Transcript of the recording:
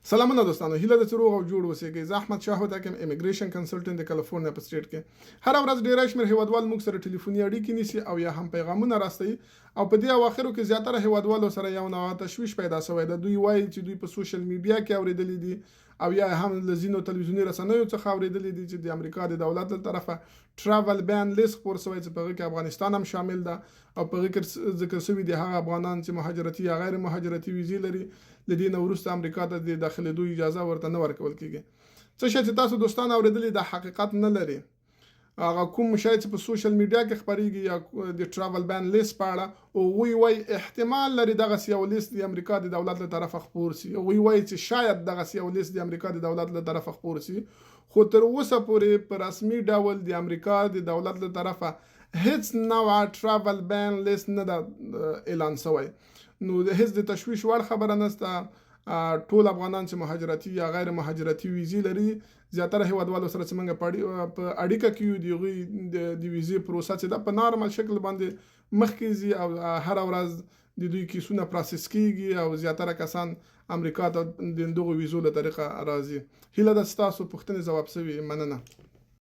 سلامونه دوستانو، هیله ده چې روغ او جوړ اوسئ. زه احمد شاه هوتک یم، امیګریشن کنسلټنټ د کالیفورنیا په سټیټ کې. هر ورځ ډیری شمېر هیوادوال موږ سره ټلیفوني اړیکې نیسي او یا هم پیغامونه راستوي او په دې اواخرو کې زیاتره هیوادوالو سره یو نوع تشویش پیدا شوی ده. دوی وایي چې دوی په سوشل میډیا کې اوریدلي دي او یا هم له ځینو تلویزیوني رسنیو څخه اوریدلي دي چې د امریکا د دولت له طرفه ټراول بان لیست خپور شوی چې په هغې کې افغانستان هم شامل ده او په هغې کې ذکر شوي دي هغه افغانان چې مهاجرتي یا غیر مهاجرتي ویزې لري، له دې نه وروسته امریکا ته د داخلېدو اجازه ورته نه ورکول کېږي. څه شی چې تاسو دوستان اوریدلي د حقیقت نه لري. هغه کوم شی چې په سوشل میډیا کې خپریږي یا د ټراول بان لیست په اړه او وی وای احتمال لري دغه یو لیست د امریکا د دولت له طرفه خپور شي، وی وای چې شاید دغه یو لیست د امریکا د دولت له طرفه خپور شي، خو تر اوسه پورې په رسمي ډول د امریکا د دولت له طرفه هیڅ نوع ټراول بان لیست نه ده اعلان شوی. نو هیڅ د تشویش وړ خبره نشته. ټول افغانان چې مهاجرتي یا غیر مهاجرتي ویزې لري، زیاتره هیوادوالو سره چې موږ په اړیکه کې یو د هغوی د ویزې پروسه چې ده په نارمل شکل باندې مخکې ځي او هره ورځ د دوی کیسونه پروسس کیږي او زیاتره کسان امریکا ته د دغو ویزو له طریقه راځي. هیله ده ستاسو پوښتنې ځواب شوي. مننه.